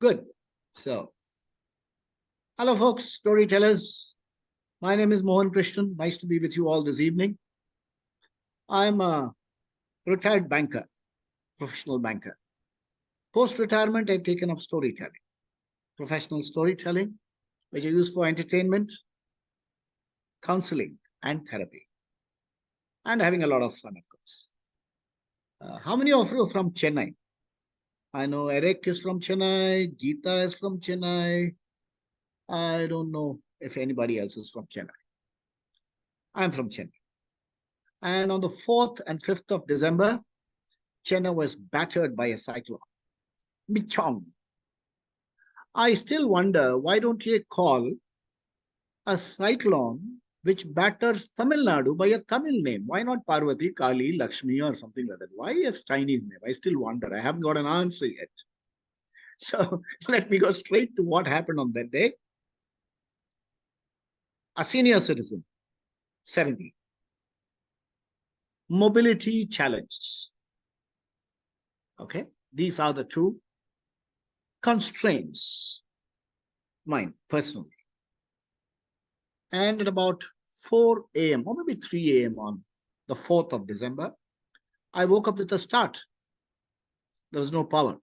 Good. So, hello, folks, storytellers. My name is Mohan Krishnan. Nice to be with you all this evening. I'm a retired banker, professional banker. Post retirement, I've taken up storytelling, professional storytelling, which I use for entertainment, counseling, and therapy, and having a lot of fun, of course. How many of you are from Chennai? I know Eric is from Chennai, Geeta is from Chennai. I don't know if anybody else is from Chennai. I'm from Chennai. And on the 4th and 5th of December, Chennai was battered by a cyclone. Michong. I still wonder why don't you call a cyclone which batters Tamil Nadu by a Tamil name? Why not Parvati, Kali, Lakshmi, or something like that? Why a Chinese name? I still wonder. I haven't got an answer yet. So let me go straight to what happened on that day. A senior citizen, 70, mobility challenged. Okay, these are the two constraints, mine personally. And at about 4 a.m. or maybe 3 a.m. on the 4th of December, I woke up with a start. There was no power.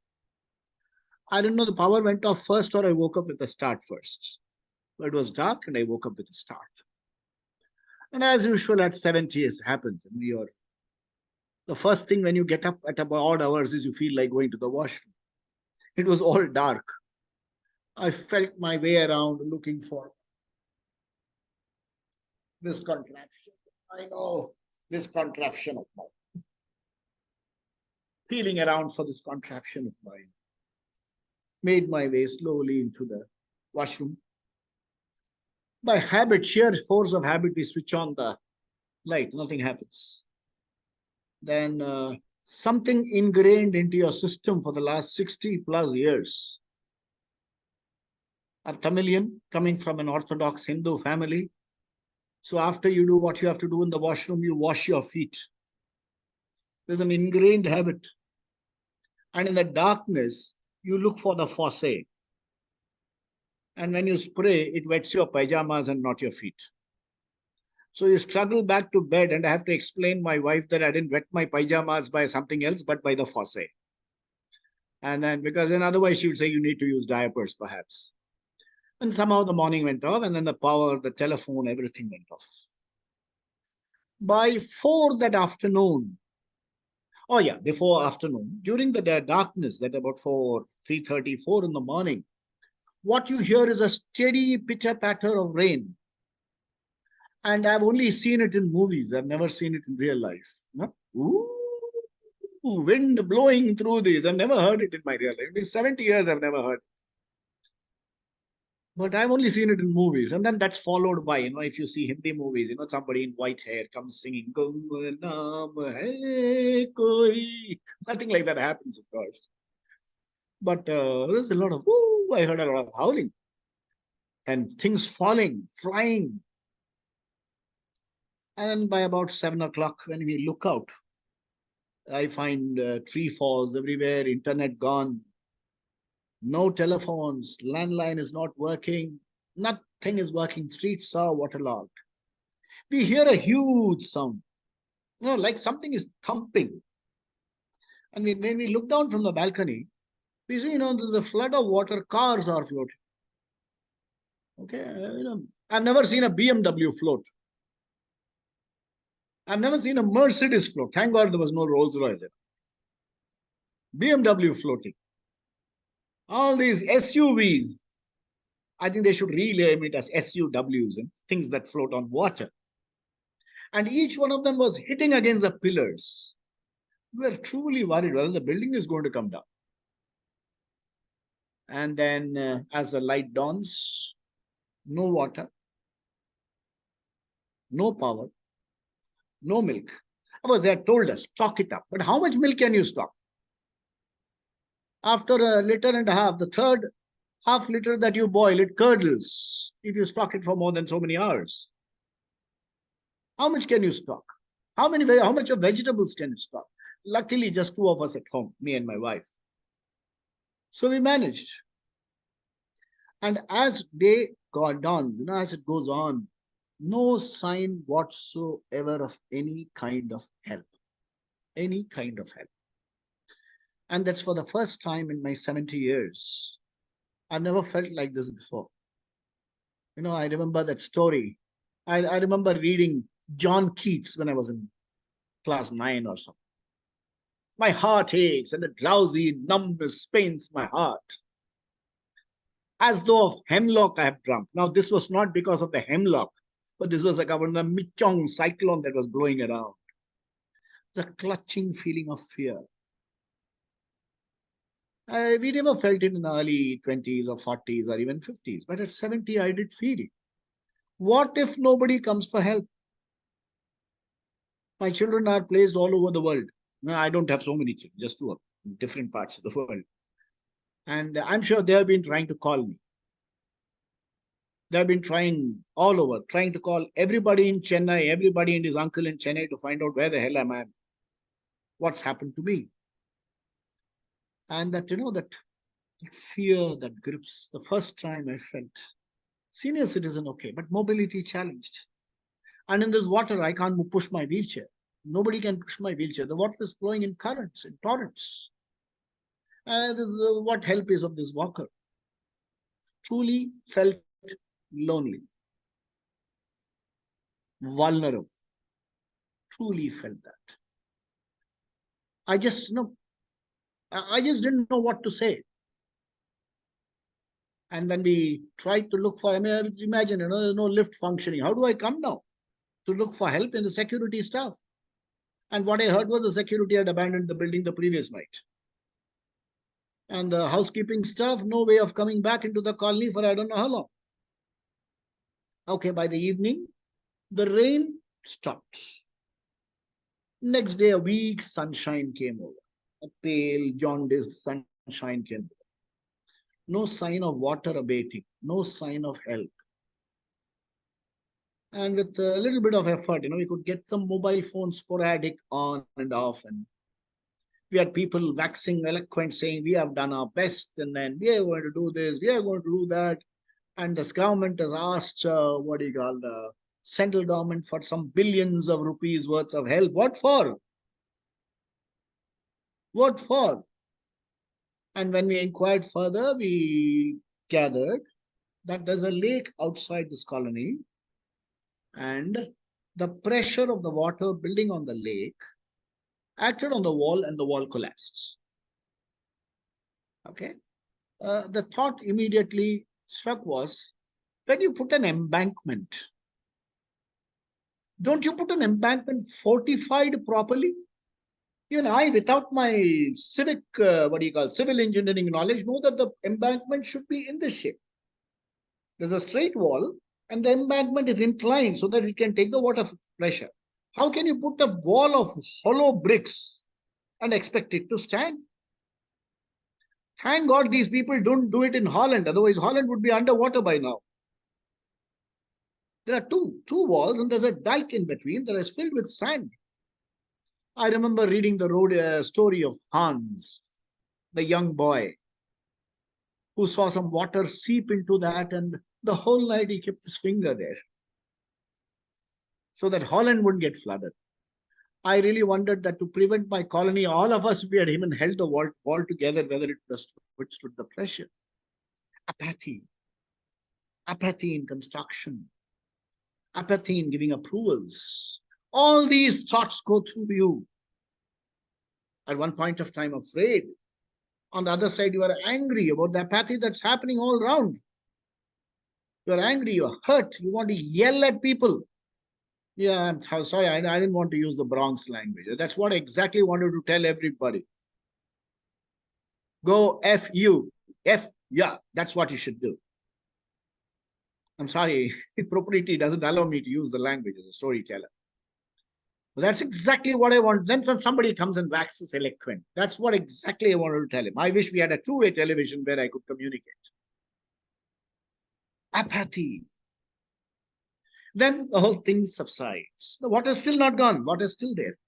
I didn't know the power went off first or I woke up with a start first. But it was dark and I woke up with a start. And as usual, at 70, it happens. And the first thing when you get up at about odd hours is you feel like going to the washroom. It was all dark. I felt my way around looking for this contraption. I know this contraption of mine. Feeling around for this contraption of mine. Made my way slowly into the washroom. By habit, sheer force of habit, we switch on the light. Nothing happens. Then something ingrained into your system for the last 60 plus years. A Tamilian coming from an Orthodox Hindu family. So after you do what you have to do in the washroom, you wash your feet. There's an ingrained habit. And in the darkness, you look for the faucet. And when you spray, it wets your pajamas and not your feet. So you struggle back to bed, and I have to explain my wife that I didn't wet my pajamas by something else, but by the faucet. And then, because then otherwise she would say you need to use diapers, perhaps. And somehow the morning went off, and then the power, the telephone, everything went off. By 4 that afternoon, oh yeah, before afternoon, during the darkness, that about 3:30, 4 in the morning, what you hear is a steady pitter patter of rain. And I've only seen it in movies. I've never seen it in real life. No? Ooh, wind blowing through these. I've never heard it in my real life. In 70 years, I've never heard. But I've only seen it in movies. And then that's followed by, if you see Hindi movies, somebody in white hair comes singing, nothing like that happens, of course. But there's a lot of, I heard a lot of howling. And things falling, flying. And by about 7 o'clock, when we look out, I find tree falls everywhere, internet gone, no telephones, landline is not working, nothing is working, streets are waterlogged. We hear a huge sound, like something is thumping. And when we look down from the balcony, we see, the flood of water, cars are floating. Okay, I've never seen a BMW float. I've never seen a Mercedes float. Thank God there was no Rolls Royce. BMW floating. All these SUVs. I think they should rename it as SUWs, and things that float on water. And each one of them was hitting against the pillars. We were truly worried whether the building is going to come down. And then as the light dawns, no water, no power, no milk. Of course, they had told us, stock it up. But how much milk can you stock? After a liter and a half, the third half liter that you boil, it curdles if you stock it for more than so many hours. How much can you stock? How much of vegetables can you stock? Luckily, just 2 of us at home, me and my wife. So we managed. And as day dawns, as it goes on, no sign whatsoever of any kind of help. Any kind of help. And that's for the first time in my 70 years. I've never felt like this before. I remember that story. I remember reading John Keats when I was in class 9 or something. My heart aches and a drowsy numbness pains my heart, as though of hemlock I have drunk. Now, this was not because of the hemlock, but this was like a Michong cyclone that was blowing around. The clutching feeling of fear. We never felt it in the early 20s or 40s or even 50s, but at 70, I did feel it. What if nobody comes for help? My children are placed all over the world. No, I don't have so many children, just two of them, in different parts of the world. And I'm sure they have been trying to call me. They have been trying all over, trying to call everybody in Chennai, everybody and his uncle in Chennai to find out where the hell am I, what's happened to me. And that fear that grips, the first time I felt senior citizen, okay, but mobility challenged. And in this water, I can't push my wheelchair. Nobody can push my wheelchair. The water is flowing in currents, in torrents. This is what help is of this walker. Truly felt lonely, vulnerable. Truly felt that. I just, I just didn't know what to say. And when we tried to look for, imagine, there's no lift functioning. How do I come now to look for help in the security staff? And what I heard was the security had abandoned the building the previous night. And the housekeeping staff, no way of coming back into the colony for I don't know how long. Okay, by the evening, the rain stopped. Next day, a weak sunshine came over. A pale, jaundiced sunshine came over. No sign of water abating, no sign of help. And with a little bit of effort, we could get some mobile phones sporadic on and off. And we had people waxing eloquent saying, we have done our best, and then we are going to do this, we are going to do that. And this government has asked, the central government for some billions of rupees worth of help. What for? What for? And when we inquired further, we gathered that there's a lake outside this colony, and the pressure of the water building on the lake acted on the wall and the wall collapsed. Okay. The thought immediately struck was, when you put an embankment, don't you put an embankment fortified properly? Even I, without my civil engineering knowledge, know that the embankment should be in this shape. There's a straight wall and the embankment is inclined so that it can take the water pressure. How can you put a wall of hollow bricks and expect it to stand? Thank God these people don't do it in Holland. Otherwise, Holland would be underwater by now. There are two walls and there's a dike in between that is filled with sand. I remember reading the story of Hans, the young boy, who saw some water seep into that, and the whole night he kept his finger there so that Holland wouldn't get flooded. I really wondered that to prevent my colony, all of us, if we had even held the wall together, whether it withstood the pressure. Apathy in construction, apathy in giving approvals. All these thoughts go through you. At one point of time, afraid. On the other side, you are angry about the apathy that's happening all around. You're angry, you're hurt, you want to yell at people. Yeah, I'm sorry, I didn't want to use the Bronx language. That's what I exactly wanted to tell everybody. Go F you. Yeah, that's what you should do. I'm sorry, propriety doesn't allow me to use the language as a storyteller. But that's exactly what I want. Then somebody comes and waxes eloquent. That's what exactly I wanted to tell him. I wish we had a two-way television where I could communicate. Apathy. Then the whole thing subsides. The water is still not gone. Water is still there.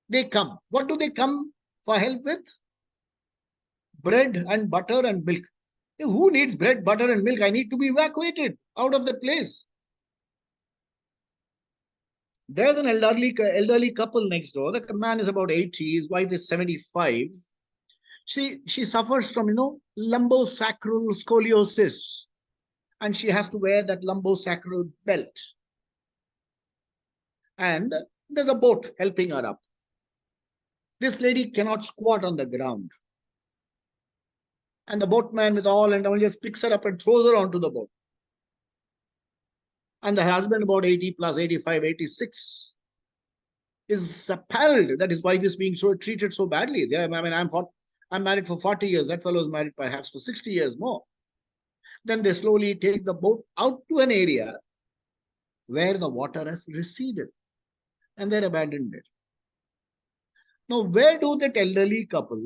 They come. What do they come for help with? Bread and butter and milk. Who needs bread, butter, and milk? I need to be evacuated out of the place. There's an elderly couple next door. The man is about 80, his wife is 75. She suffers from, lumbosacral scoliosis, and she has to wear that lumbosacral belt. And there's a boat helping her up. This lady cannot squat on the ground. And the boatman, with all and all, just picks her up and throws her onto the boat. And the husband, about 80 plus, 85, 86, is appalled that his wife is being treated so badly. I'm married for 40 years. That fellow is married perhaps for 60 years more. Then they slowly take the boat out to an area where the water has receded, and they're abandoned there. Now, where do that elderly couple,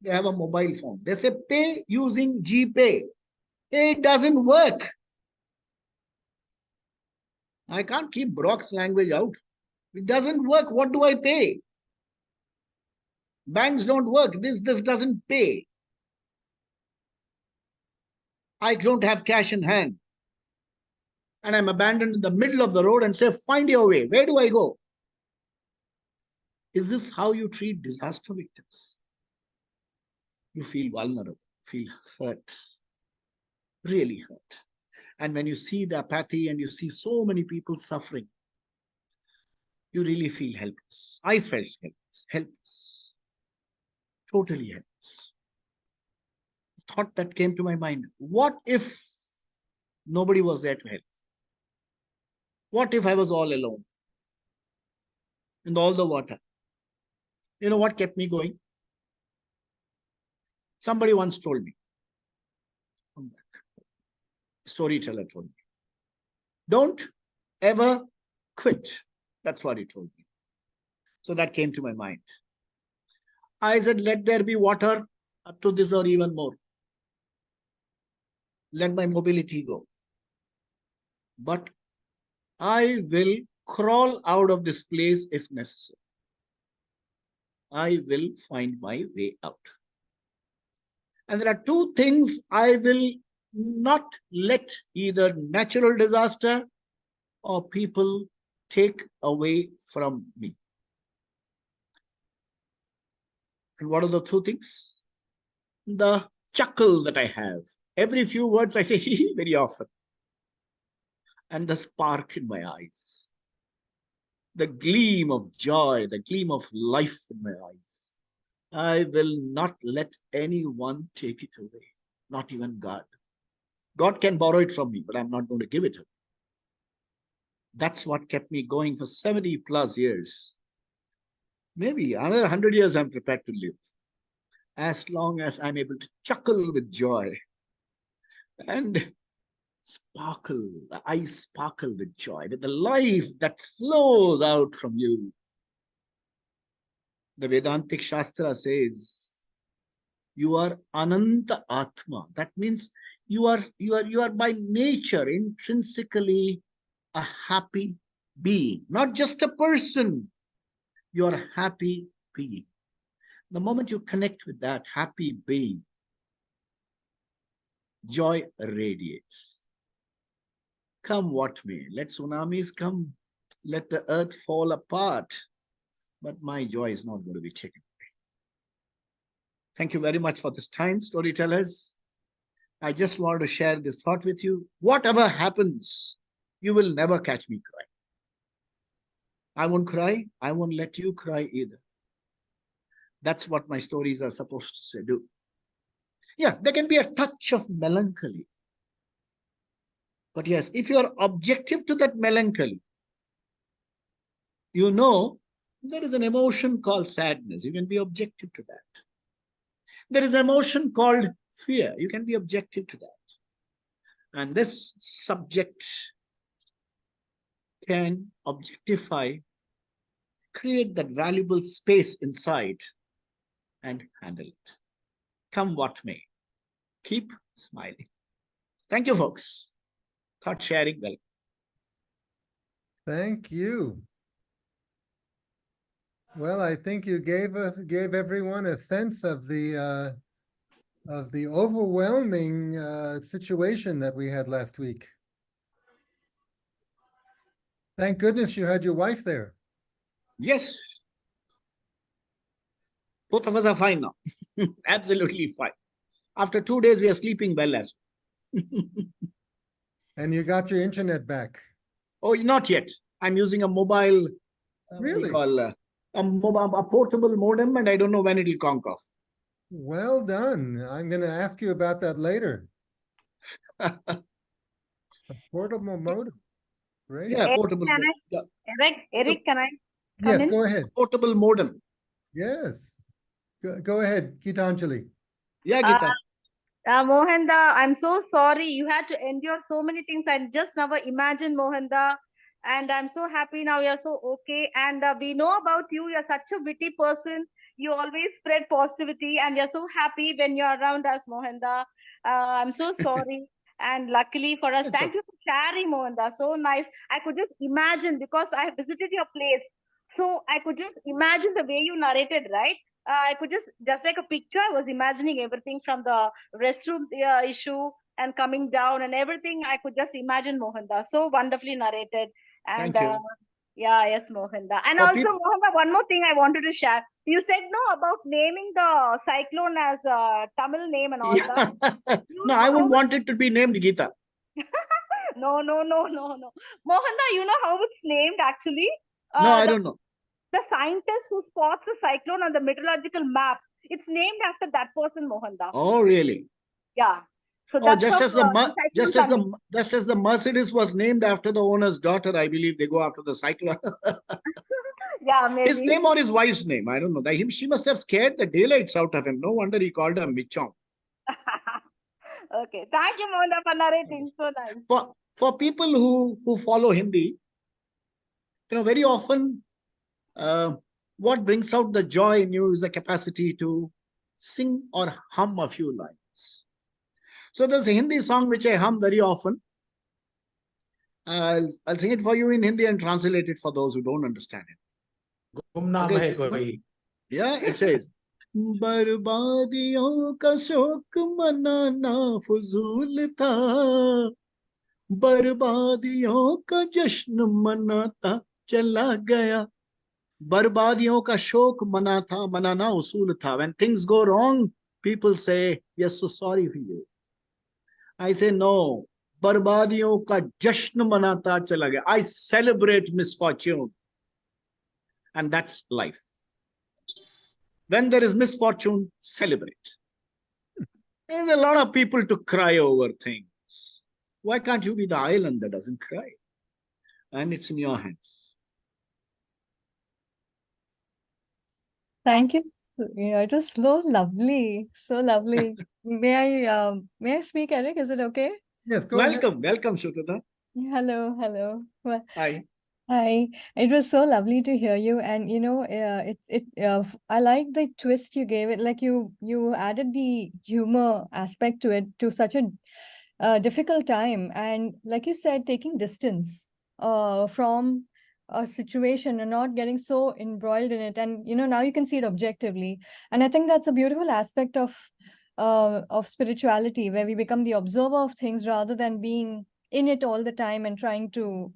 they have a mobile phone. They say, pay using GPay. It doesn't work. I can't keep Brock's language out. It doesn't work. What do I pay? Banks don't work. This doesn't pay. I don't have cash in hand. And I'm abandoned in the middle of the road and say, find your way. Where do I go? Is this how you treat disaster victims? You feel vulnerable, feel hurt, really hurt. And when you see the apathy and you see so many people suffering, you really feel helpless. I felt helpless, totally helpless. The thought that came to my mind, what if nobody was there to help? What if I was all alone in all the water? You know what kept me going? Somebody once told me, a storyteller told me, don't ever quit. That's what he told me. So that came to my mind. I said, let there be water up to this or even more. Let my mobility go. But I will crawl out of this place if necessary. I will find my way out. And there are two things I will not let either natural disaster or people take away from me. And what are the two things? The chuckle that I have. Every few words I say very often. And the spark in my eyes. The gleam of joy, the gleam of life in my eyes. I will not let anyone take it away. Not even God. God can borrow it from me, but I'm not going to give it away. That's what kept me going for 70 plus years. Maybe another 100 years I'm prepared to live. As long as I'm able to chuckle with joy and sparkle, the eyes sparkle with joy, with the life that flows out from you. The Vedantic Shastra says, you are Ananta Atma. That means you are by nature intrinsically a happy being, not just a person. You are a happy being. The moment you connect with that happy being, joy radiates. Come what may, let tsunamis come, let the earth fall apart, but my joy is not going to be taken away. Thank you very much for this time, storytellers. I just wanted to share this thought with you. Whatever happens, you will never catch me crying. I won't cry. I won't let you cry either. That's what my stories are supposed to say, do. Yeah, there can be a touch of melancholy. But yes, if you're objective to that melancholy, you know there is an emotion called sadness. You can be objective to that. There is an emotion called fear. You can be objective to that. And this subject can objectify, create that valuable space inside and handle it. Come what may. Keep smiling. Thank you, folks. Thought sharing well. Thank you. Well, I think you gave everyone a sense of the of the overwhelming situation that we had last week. Thank goodness you had your wife there. Yes. Both of us are fine now. Absolutely fine. After 2 days, we are sleeping well as And you got your internet back. Oh, not yet. I'm using a mobile, what do you Really? call, a portable modem, and I don't know when it'll conk off. Well done. I'm going to ask you about that later. A portable modem. Great. Yeah, Eric, portable. can Yeah, Eric, can I come Yes, in? go ahead. portable modem. Yes. Go ahead, Gitanjali. Yeah, Uh, Geeta. Mohanda, I'm so sorry. You had to endure so many things. I just never imagined, Mohanda. And I'm so happy now you're so okay. And we know about you. You're such a witty person. You always spread positivity. And you're so happy when you're around us, Mohanda. I'm so sorry. And luckily for us, It's thank okay. you for sharing, Mohanda. So nice. I could just imagine because I visited your place. So I could just imagine the way you narrated, right? I could just like a picture, I was imagining everything from the restroom issue and coming down and everything. I could just imagine Mohanda. So wonderfully narrated. And Thank you. yeah, yes, Mohanda. And For also, people, Mohanda, one more thing I wanted to share. You said no about naming the cyclone as a Tamil name and all that. yeah. You No, I know wouldn't how want it to be named Geeta. no, no, no, no, no. Mohanda, you know how it's named actually? No, I The don't know. the scientist who spots the cyclone on the meteorological map. It's named after that person, Mohanda. Oh, really? Yeah. So Oh, that's how the cyclone coming. just as the Mercedes was named after the owner's daughter, I believe they go after the cyclone. Yeah, His maybe. name or his wife's name, I don't know. She must have scared the daylights out of him. No wonder he called her Michong. Okay. Thank you, Mohanda, for narrating. So nice. For people who follow Hindi, very often uh, what brings out the joy in you is the capacity to sing or hum a few lines. So there's a Hindi song which I hum very often. I'll sing it for you in Hindi and translate it for those who don't understand it. गुमनाम Okay, है it says, कोई yeah, it says, बर्बादियों का शौक मनाना फजूल था, बर्बादियों का जश्न मनाता चला गया. बर्बादियों का शौक मनाना उसूल था. When things go wrong, people say, yes, so sorry for you. I say, no, बर्बादियों का जश्न मनाता चला गया. I celebrate misfortune. And that's life. When there is misfortune, celebrate. There's a lot of people to cry over things. Why can't you be the island that doesn't cry? And it's in your hands. Thank you. Yeah, it was so lovely. So lovely. May I speak, Eric? Is it okay? Yes, go ahead. Welcome, Shrutada. Hello. Well, Hi. hi. It was so lovely to hear you, and I like the twist you gave it. Like you added the humor aspect to it to such a difficult time, and like you said, taking distance from a situation and not getting so embroiled in it, and now you can see it objectively, and I think that's a beautiful aspect of spirituality, where we become the observer of things rather than being in it all the time and trying to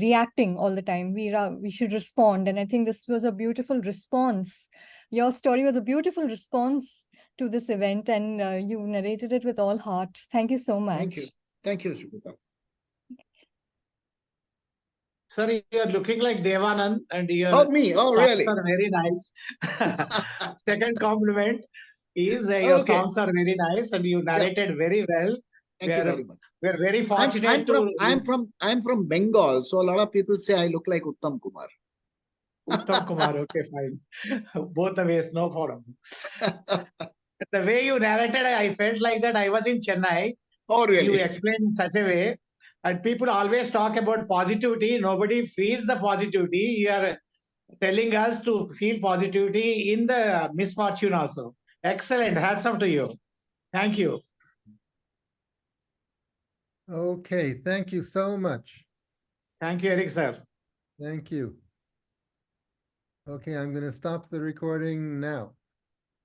reacting all the time. We should respond, and I think this was a beautiful response. Your story was a beautiful response to this event, and you narrated it with all heart. Thank you so much. Thank you, Shrutada. Sir, you are looking like Devanand and your Oh, me? Oh, songs really? are very nice. Second compliment is your Okay. songs are very nice and you narrated very well. Thank you very much. We are very fortunate I'm from Bengal, so a lot of people say I look like Uttam Kumar. Uttam Kumar. Okay, fine. Both the ways, no problem. The way you narrated, I felt like that I was in Chennai. Oh, really? You explained in such a way. And people always talk about positivity. Nobody feels the positivity. You are telling us to feel positivity in the misfortune also. Excellent. Hats off to you. Thank you. Okay, thank you so much. Thank you, Eric, sir. Thank you. Okay, I'm going to stop the recording now.